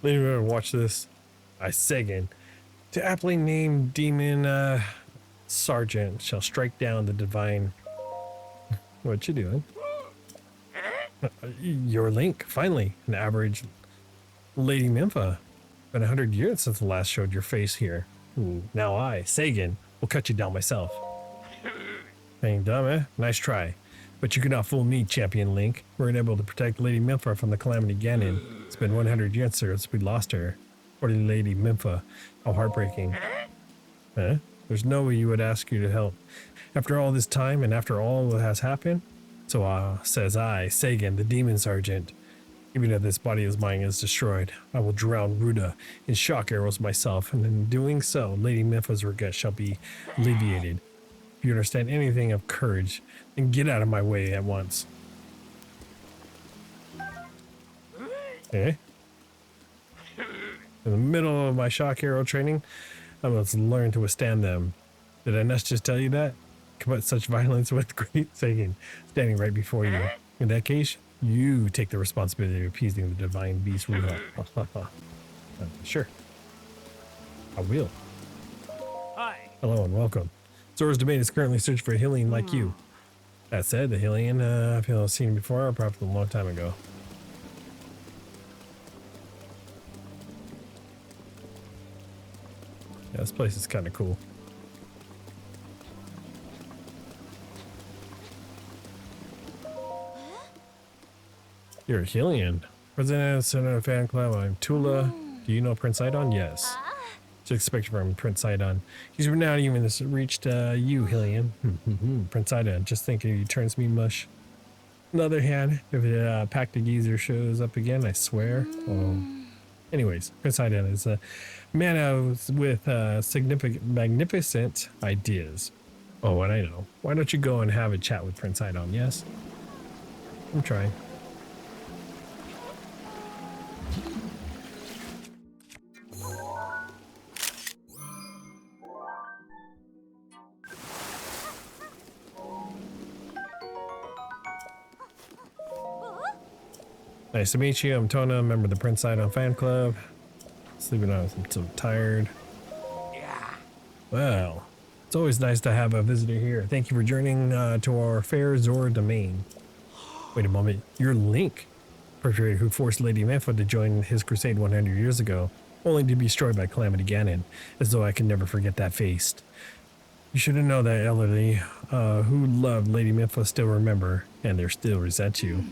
Anyway, watch this. I Sagan, to aptly named demon sergeant, shall strike down the divine. What you doing? Your Link, finally, an average Lady Nympha. Been 100 years since the last showed your face here. Now I, Sagan, will cut you down myself. Ain't dumb, eh? Nice try. But you cannot fool me, Champion Link. We're unable to protect Lady Nympha from the Calamity Ganon. It's been 100 years since we lost her. Poor Lady Nympha. How heartbreaking. Huh? There's no way you would ask you to help. After all this time and after all that has happened? So, says I, Sagan, the Demon Sergeant. Even if this body of mine is destroyed, I will drown Ruda in shock arrows myself, and in doing so, Lady Nympha's regret shall be alleviated. If you understand anything of courage, then get out of my way at once. Eh? In the middle of my shock arrow training, I must learn to withstand them. Did I not just tell you that? Commit such violence with great Sagan standing right before you. In that case, you take the responsibility of appeasing the divine beast Ruda. Sure. I will. Hi. Hello and welcome. Zora's domain is currently searching for a Hylian like you. That said, the Hylian I feel I've seen before, probably a long time ago. Yeah, this place is kind of cool. You're a Hylian. President of a fan club. I'm Tula. Do you know Prince Idon? Yes. To expect from Prince Idon. He's renowned even this reached you, Hylian. Prince Idon, just thinking he turns me mush. On the other hand, if a packed geezer shows up again, I swear. Anyways, Prince Idon is a man with magnificent ideas. Oh, and I know. Why don't you go and have a chat with Prince Idon, yes? I'm trying. Nice to meet you. I'm Tona, member of the Prince Idon fan club. Sleeping on, I'm so tired. Yeah. Well, it's always nice to have a visitor here. Thank you for joining to our fair Zora domain. Wait a moment, you're Link, perpetrator who forced Lady Nympha to join his crusade 100 years ago, only to be destroyed by Calamity Ganon, as though I can never forget that face. You should know that elderly who loved Lady Nympha still remember, and they still resent you.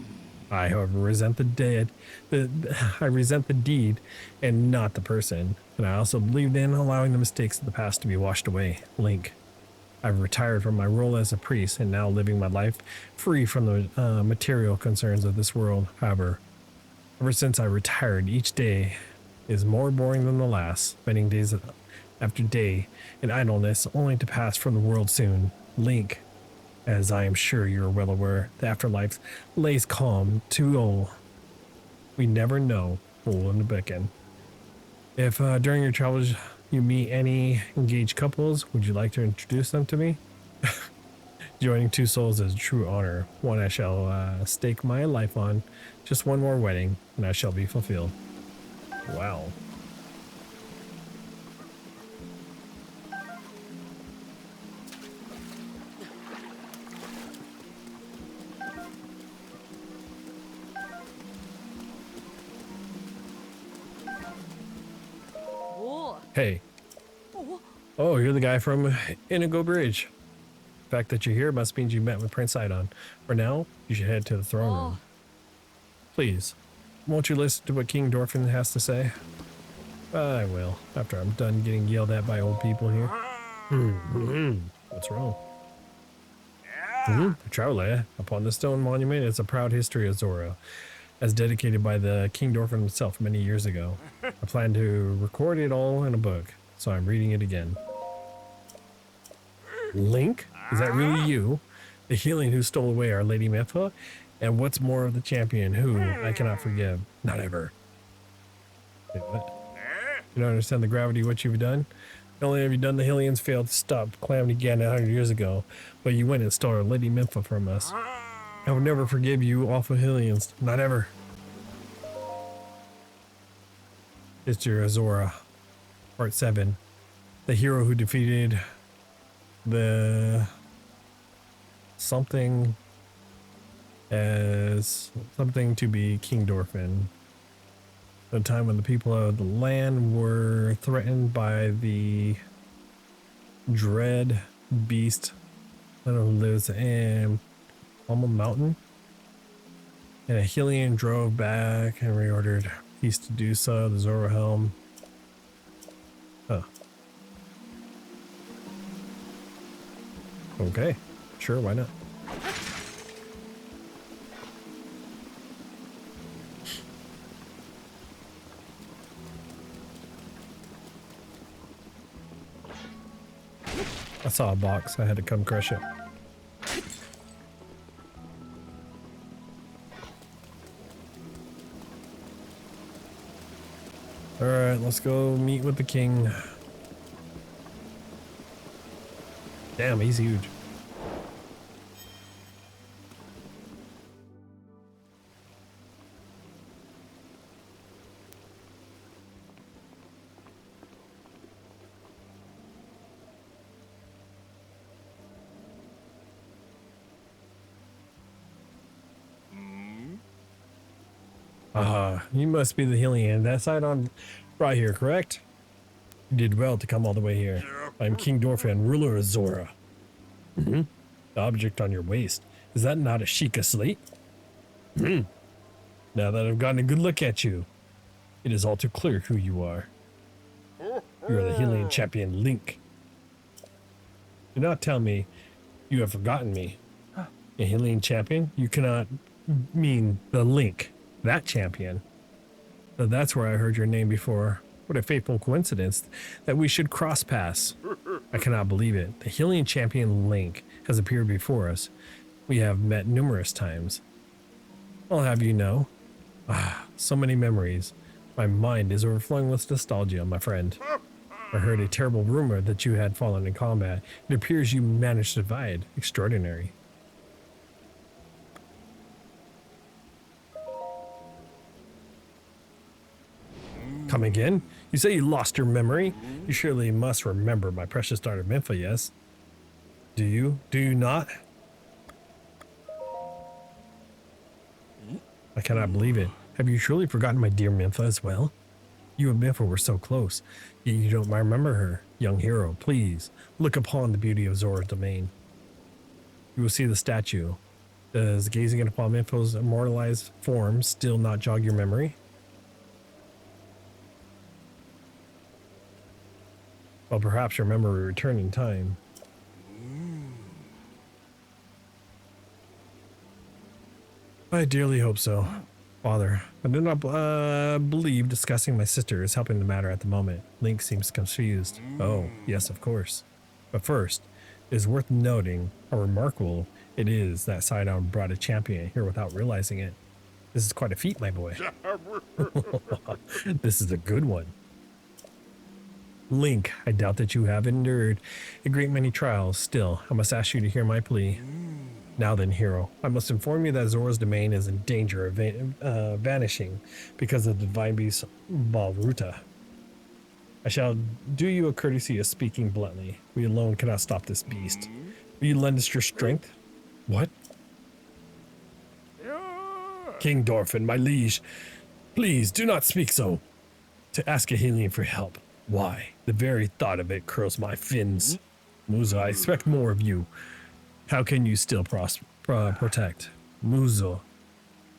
I, however, resent the deed, I resent the deed and not the person. And I also believed in allowing the mistakes of the past to be washed away. Link. I've retired from my role as a priest and now living my life free from the material concerns of this world. However, ever since I retired, each day is more boring than the last, spending days after day in idleness only to pass from the world soon. Link. As I am sure you're well aware, the afterlife lays calm to all. We never know full in the beacon. If during your travels you meet any engaged couples, would you like to introduce them to me? Joining two souls is a true honor. One I shall stake my life on. Just one more wedding, and I shall be fulfilled. Wow. Hey. Oh, you're the guy from Inigo Bridge. The fact that you're here must mean you met with Prince Idon. For now, you should head to the throne room. Please, won't you listen to what King Dorfin has to say? I will, after I'm done getting yelled at by old people here. What's wrong? Traveler, upon the stone monument is a proud history of Zora, as dedicated by the King Dorfin himself many years ago. I plan to record it all in a book, so I'm reading it again. Link? Is that really you? The Hylian who stole away our Lady Nympha? And what's more of the champion who I cannot forgive? Not ever. Wait, what? You don't understand the gravity of what you've done? Not only have you done, the Hylians failed to stop Calamity Ganon 100 years ago, but you went and stole our Lady Nympha from us. I will never forgive you, awful Hylians. Not ever. Mr. Azora, Part 7. The hero who defeated the something as something to be King Dorfin. The time when the people of the land were threatened by the dread beast that lives in Alma Mountain. And a Hylian drove back and reordered peace to do so. The Zoro helm. Huh. Okay. Sure, why not? I saw a box. I had to come crush it. Alright, let's go meet with the king. Damn, he's huge. You must be the Hylian. That side on right here, correct? You did well to come all the way here. I'm King Dorfin, ruler of Zora. The object on your waist. Is that not a Sheikah slate? Now that I've gotten a good look at you, it is all too clear who you are. You are the Hylian champion Link. Do not tell me you have forgotten me. A Hylian champion? You cannot mean the Link, that champion. That's where I heard your name before. What a fateful coincidence that we should cross paths. I cannot believe it. The Hylian champion Link has appeared before us. We have met numerous times. I'll have you know. So many memories. My mind is overflowing with nostalgia, my friend. I heard a terrible rumor that you had fallen in combat. It appears you managed to survive. Extraordinary. Come again? You say you lost your memory? You surely must remember my precious daughter Minfa, yes? Do you? Do you not? I cannot believe it. Have you truly forgotten my dear Minfa as well? You and Minfa were so close, yet you don't remember her. Young hero, please, look upon the beauty of Zora's domain. You will see the statue. Does gazing upon Minfa's immortalized form still not jog your memory? Well, perhaps your memory will return in time. I dearly hope so. Father, I do not believe discussing my sister is helping the matter at the moment. Link seems confused. Oh, yes, of course. But first, it is worth noting how remarkable it is that Sidon brought a champion here without realizing it. This is quite a feat, my boy. This is a good one. Link, I doubt that you have endured a great many trials. Still, I must ask you to hear my plea. Now then, hero, I must inform you that Zora's domain is in danger of vanishing because of the divine beast Balruta. I shall do you a courtesy of speaking bluntly. We alone cannot stop this beast. Will you lend us your strength? What? King Dorfin, my liege, please do not speak so. To ask a Hylian for help. Why? The very thought of it curls my fins. Muzo, I expect more of you. How can you still protect? Muzo,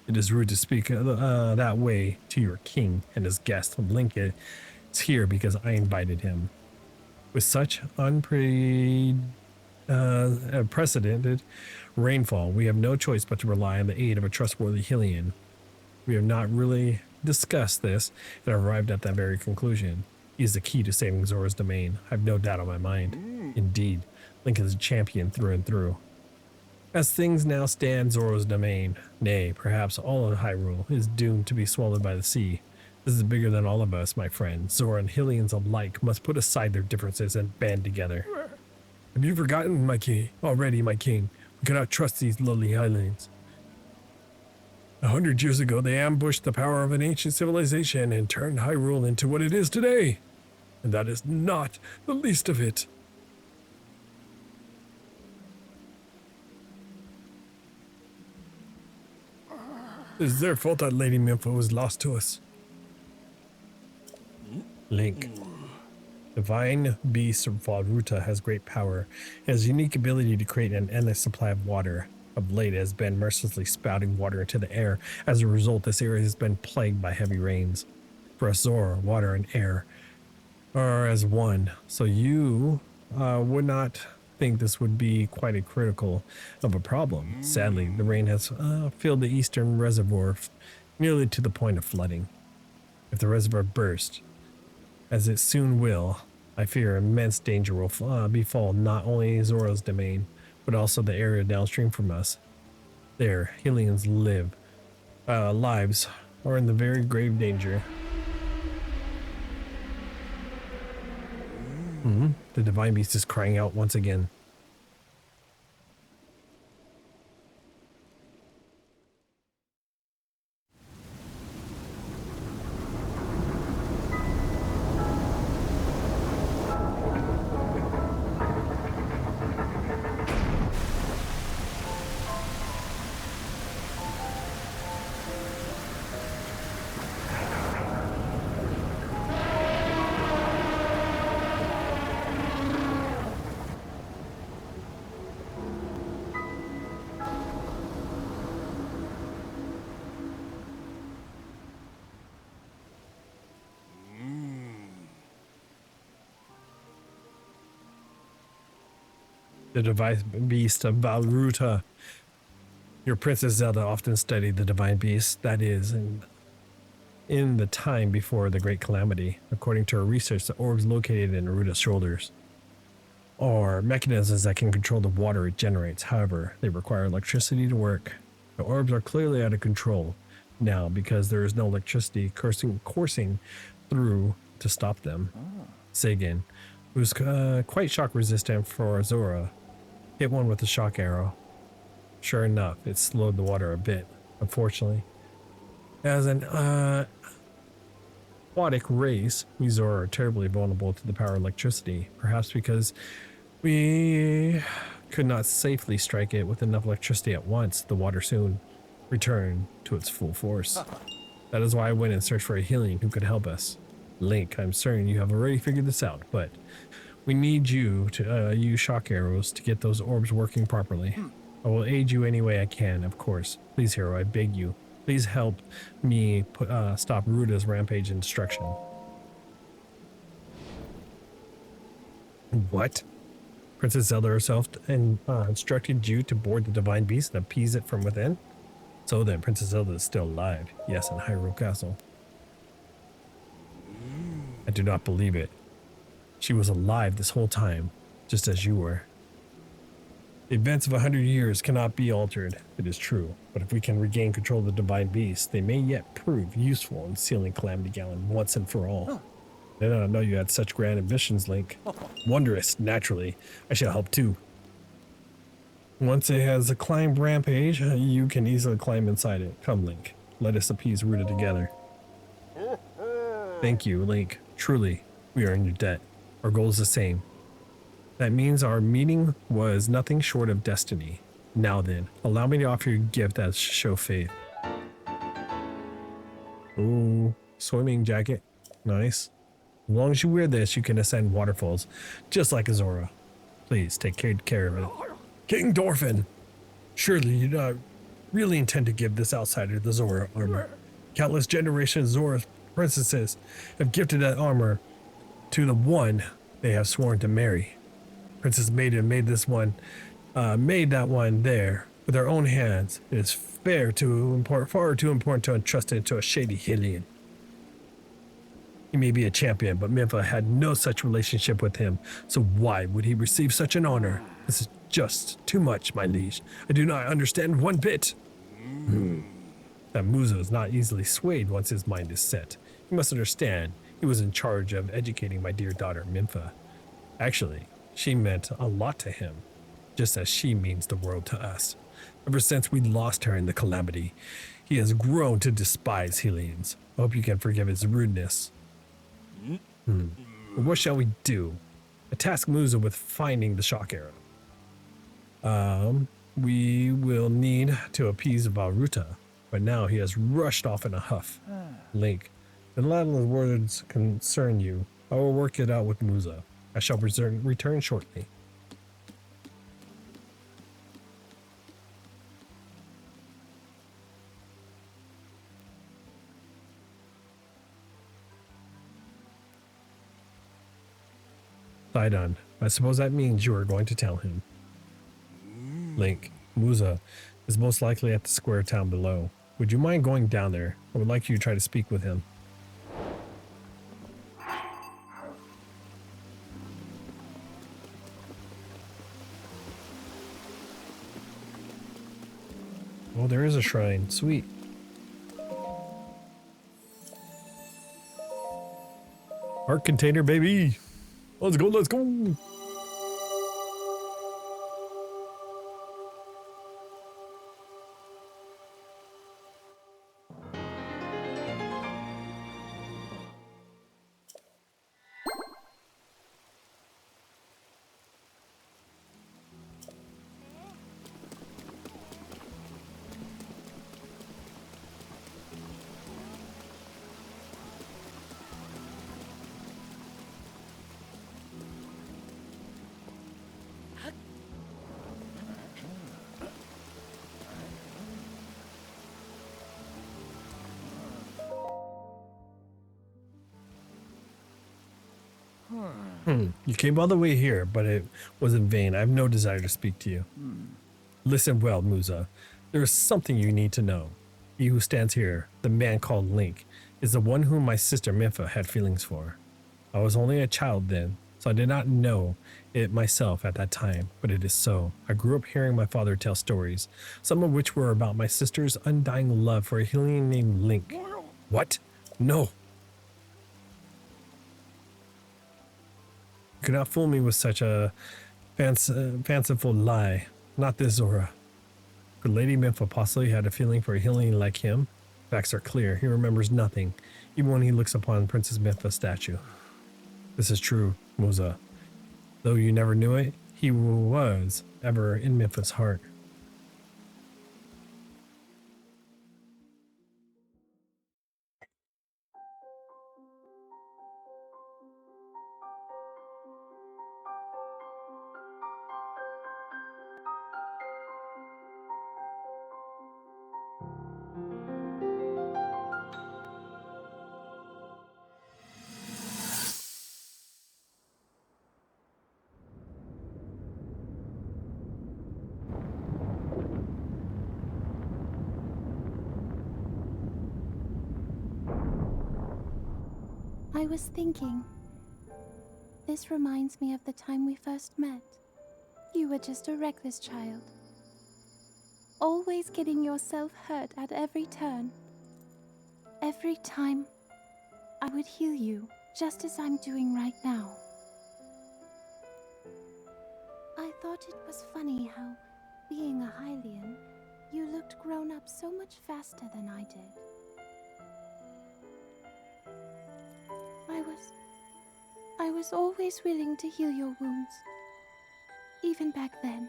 it is rude to speak that way to your king and his guest. Link is here because I invited him. With such unprecedented rainfall, we have no choice but to rely on the aid of a trustworthy Hylian. We have not really discussed this and arrived at that very conclusion. He is the key to saving Zora's domain. I have no doubt on my mind. Indeed, Link is a champion through and through. As things now stand, Zora's domain, nay, perhaps all of Hyrule, is doomed to be swallowed by the sea. This is bigger than all of us, my friend. Zora and Hylians alike must put aside their differences and band together. Have you forgotten, my king? Already, my king. We cannot trust these lowly Hylians. 100 years ago, they ambushed the power of an ancient civilization and turned Hyrule into what it is today. And that is not the least of it. It is their fault that Lady Minfa was lost to us. Link. Divine Beast of Valruta has great power. It has a unique ability to create an endless supply of water. Of late, it has been mercilessly spouting water into the air. As a result, this area has been plagued by heavy rains. For us Zora, water and air are as one. So you would not think this would be quite a critical of a problem. Sadly, the rain has filled the eastern reservoir nearly to the point of flooding. If the reservoir bursts, as it soon will, I fear immense danger will befall not only Zora's domain, but also the area downstream from us. There, Hylians lives are in the very grave danger. The Divine Beast is crying out once again. The Divine Beast of Valruta. Your Princess Zelda often studied the Divine Beast, that is, in the time before the Great Calamity. According to her research, the orbs located in Naruta's shoulders are mechanisms that can control the water it generates. However, they require electricity to work. The orbs are clearly out of control now because there is no electricity coursing through to stop them. Sagan, who's quite shock resistant for Zora, hit one with a shock arrow. Sure enough, it slowed the water a bit, unfortunately. As an aquatic race, we Zora are terribly vulnerable to the power of electricity, perhaps because we could not safely strike it with enough electricity at once. The water soon returned to its full force. That is why I went and searched for a Hylian who could help us. Link, I'm certain you have already figured this out, but we need you to use shock arrows to get those orbs working properly. I will aid you any way I can, of course. Please, hero, I beg you. Please help me stop Ruta's rampage and destruction. What? Princess Zelda herself instructed you to board the Divine Beast and appease it from within? So then, Princess Zelda is still alive. Yes, in Hyrule Castle. I do not believe it. She was alive this whole time, just as you were. The events of 100 years cannot be altered, it is true, but if we can regain control of the Divine Beast, they may yet prove useful in sealing Calamity Ganon once and for all. I did not know you had such grand ambitions, Link. Wondrous, naturally. I shall help too. Once it has a climbed rampage, you can easily climb inside it. Come, Link. Let us appease Ruta together. Thank you, Link. Truly, we are in your debt. Our goal is the same. That means our meeting was nothing short of destiny. Now then, allow me to offer you a gift that show faith. Ooh, swimming jacket. Nice. As long as you wear this, you can ascend waterfalls, just like Zora. Please, take care of it. King Dorfin! Surely you don't really intend to give this outsider the Zora armor. Countless generations of Zora princesses have gifted that armor to the one they have sworn to marry. Princess Maiden made that one there with her own hands. It is far too important to entrust it to a shady Hylian. He may be a champion, but Minfa had no such relationship with him, so why would he receive such an honor? This is just too much, my liege. I do not understand one bit. That Muzo is not easily swayed once his mind is set. You must understand, he was in charge of educating my dear daughter, Minfa. Actually, she meant a lot to him, just as she means the world to us. Ever since we lost her in the calamity, He has grown to despise Hylians. I hope you can forgive his rudeness. But what shall we do? I task Musa with finding the shock arrow. We will need to appease Varuta, but now he has rushed off in a huff. Link, the landlord's words concern you. I will work it out with Musa. I shall return shortly. Sidon, I suppose that means you are going to tell him. Link, Musa is most likely at the square town below. Would you mind going down there? I would like you to try to speak with him. Oh, there is a shrine. Sweet. Art container, baby. Let's go, let's go. You came all the way here, but it was in vain. I have no desire to speak to you. Listen well, Musa. There is something you need to know. He who stands here, the man called Link, is the one whom my sister Mipha had feelings for. I was only a child then, so I did not know it myself at that time, but it is so. I grew up hearing my father tell stories, some of which were about my sister's undying love for a Hylian named Link. What? No. You cannot fool me with such a fanciful lie. Not this, Zora. Could Lady Mipha possibly had a feeling for a Hylian like him? Facts are clear. He remembers nothing, even when he looks upon Princess Mipha's statue. This is true, Musa. Though you never knew it, he was ever in Mipha's heart. I was thinking, this reminds me of the time we first met. You were just a reckless child, always getting yourself hurt at every turn. Every time, I would heal you, just as I'm doing right now. I thought it was funny how, being a Hylian, you looked grown up so much faster than I did. I was always willing to heal your wounds, even back then.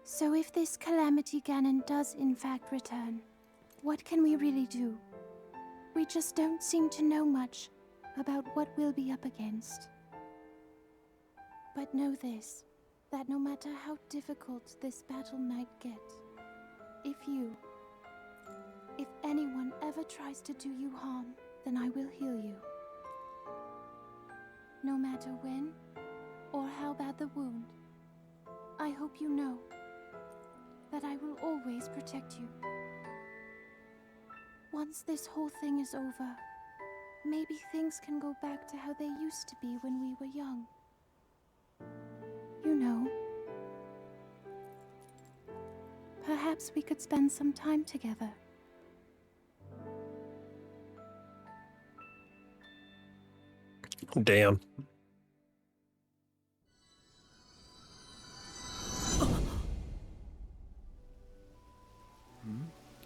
So if this calamity Ganon does in fact return, what can we really do? We just don't seem to know much about what we'll be up against. But know this, that no matter how difficult this battle might get, if anyone ever tries to do you harm, then I will heal you. No matter when or how bad the wound, I hope you know that I will always protect you. Once this whole thing is over, maybe things can go back to how they used to be when we were young. You know, perhaps we could spend some time together. Damn.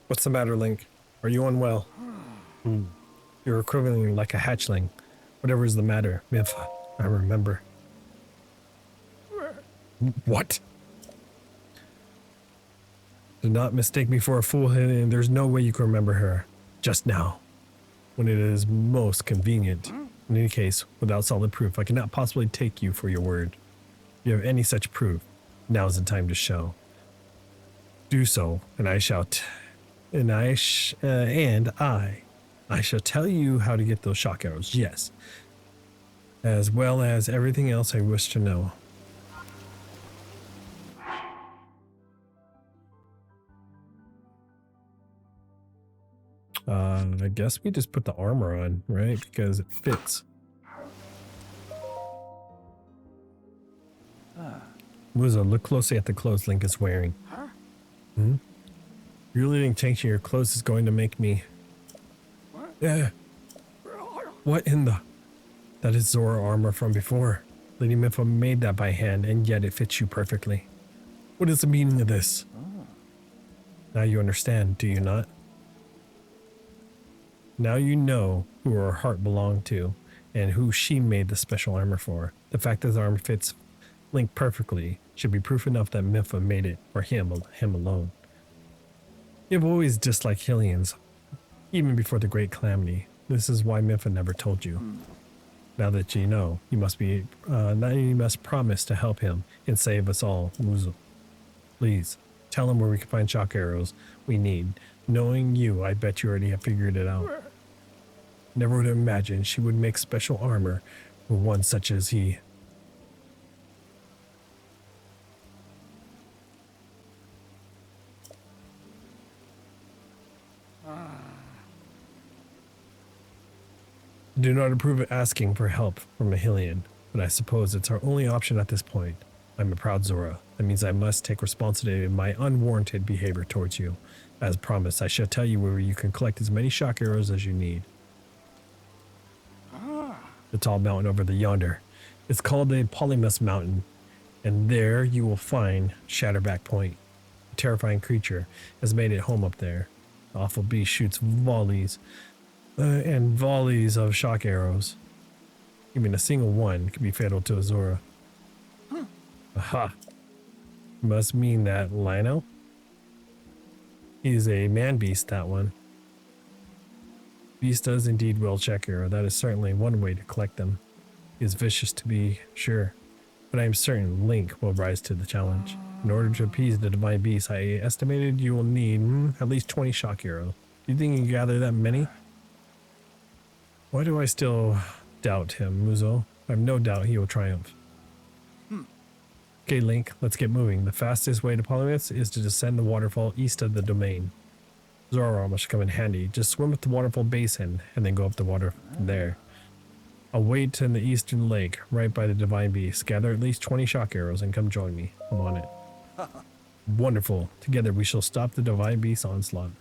What's the matter, Link? Are you unwell? You're quivering like a hatchling. Whatever is the matter, Mimpha. I remember. What? Do not mistake me for a fool, and there's no way you can remember her. Just now, when it is most convenient. In any case, without solid proof, I cannot possibly take you for your word. If you have any such proof, now is the time to show. Do so, and I shall I shall tell you how to get those shock arrows, yes. As well as everything else I wish to know. I guess we just put the armor on, right? Because it fits. Muzo, look closely at the clothes Link is wearing. You're letting changing your clothes is going to make me... Yeah. What in the... That is Zora armor from before. Lady Mimpha made that by hand, and yet it fits you perfectly. What is the meaning of this? Now you understand, do you not? Now you know who her heart belonged to, and who she made the special armor for. The fact that the armor fits Link perfectly should be proof enough that Mimpha made it for him alone. You've always disliked Hylians, even before the Great Calamity. This is why Mimpha never told you. Now that you know, you must promise to help him and save us all, Muzo. Please, tell him where we can find shock arrows we need. Knowing you, I bet you already have figured it out. Never would have imagined she would make special armor for one such as he. Do not approve of asking for help from a Hylian, but I suppose it's our only option at this point. I'm a proud Zora. That means I must take responsibility of my unwarranted behavior towards you. As promised, I shall tell you where you can collect as many shock arrows as you need. The tall mountain over yonder. It's called the Polymus Mountain, and there you will find Shatterback Point. A terrifying creature has made it home up there. The awful beast shoots volleys and volleys of shock arrows. Even a single one could be fatal to Azora. Aha! Must mean that Lino? He's a man beast, that one. Beast does indeed wield shock arrow. That is certainly one way to collect them. He is vicious to be sure, but I am certain Link will rise to the challenge. In order to appease the divine beast, I estimated you will need at least 20 shock arrows. Do you think you can gather that many? Why do I still doubt him, Muzo? I have no doubt he will triumph. Okay, Link, let's get moving. The fastest way to Polymus is to descend the waterfall east of the domain. Zora armor should come in handy. Just swim with the waterfall basin and then go up the water from there. I'll wait in the eastern lake, right by the divine beast. Gather at least 20 shock arrows and come join me. I'm on it. Wonderful. Together we shall stop the divine beast's onslaught.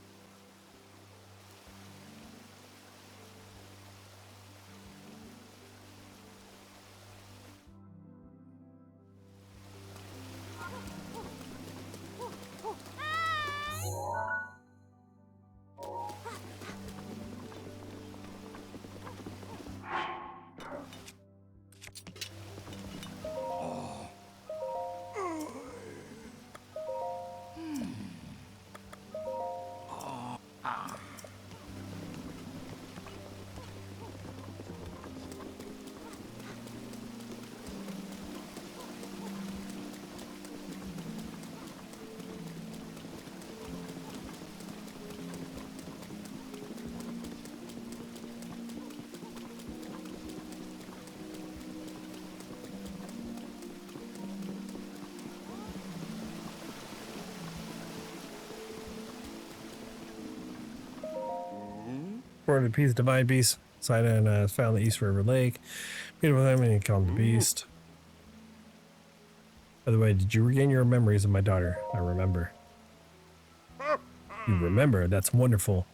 Born to appease divine beast. Sidon found the East River Lake. Meet with him and he called the beast. By the way, did you regain your memories of my daughter? I remember. You remember? That's wonderful.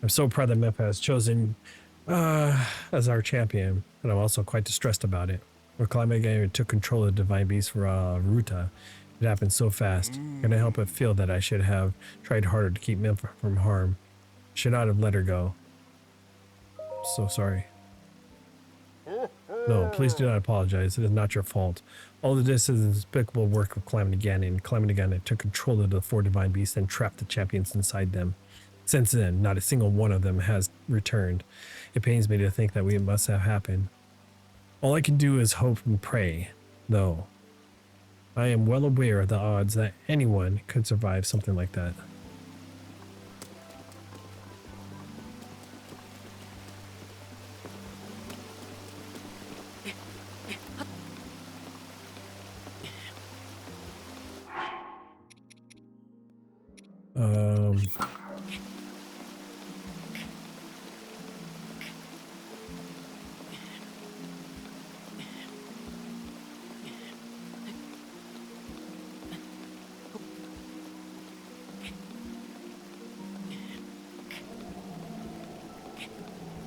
I'm so proud that Mimpha has chosen as our champion, and I'm also quite distressed about it. When Climagator took control of the Divine Beast for Ruta, it happened so fast. Can I help but feel that I should have tried harder to keep Nymph from harm? Should not have let her go. So sorry. No, please do not apologize. It is not your fault. All of this is the despicable work of Calamity Ganon. Calamity Ganon took control of the 4 Divine Beasts and trapped the champions inside them. Since then, not a single one of them has returned. It pains me to think that we must have happened. All I can do is hope and pray, though. I am well aware of the odds that anyone could survive something like that. Um...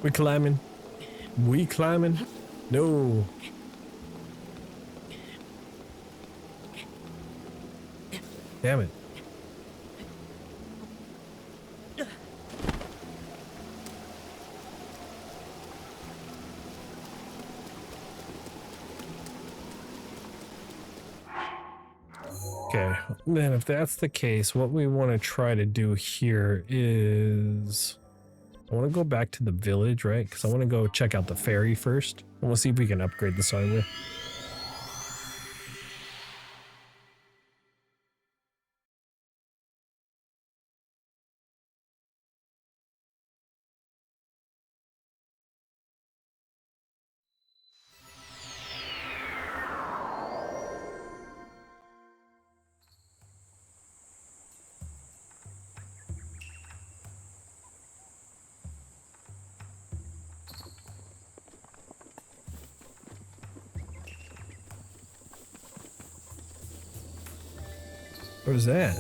We climbing? We climbing? No. Damn it. Okay, then if that's the case, what we want to try to do here is... I want to go back to the village, right? Because I want to go check out the ferry first. And we'll see if we can upgrade the armor. What is that?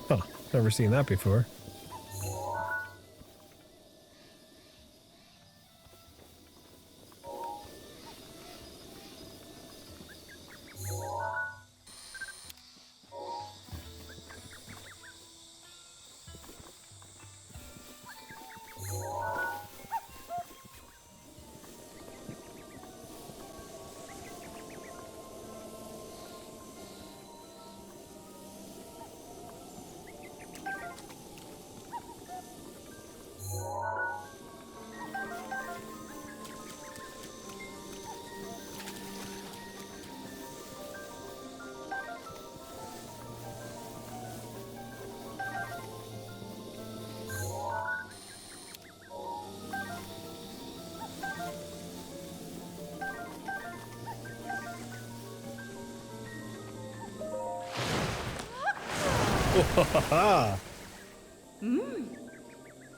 Huh, never seen that before.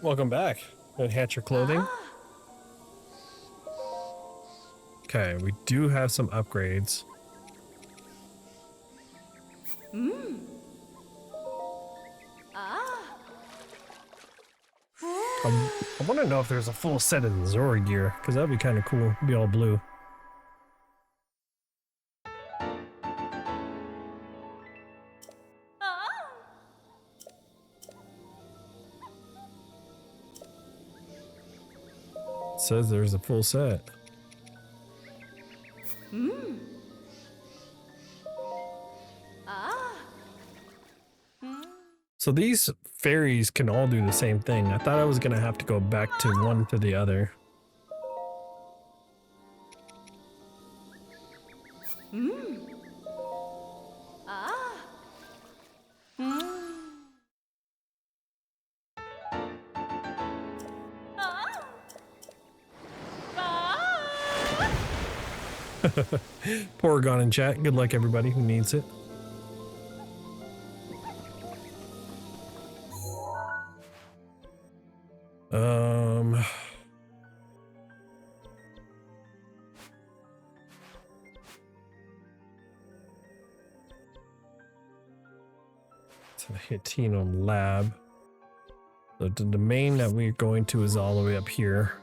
Welcome back. Enhance your clothing. Okay, we do have some upgrades. I want to know if there's a full set of the Zora gear, because that'd be kind of cool. It'd be all blue. It says there's a full set. So these fairies can all do the same thing. I thought I was gonna have to go back to one to the other. Porygon in chat. Good luck, everybody who needs it. It's a Hitino lab. So the domain that we're going to is all the way up here.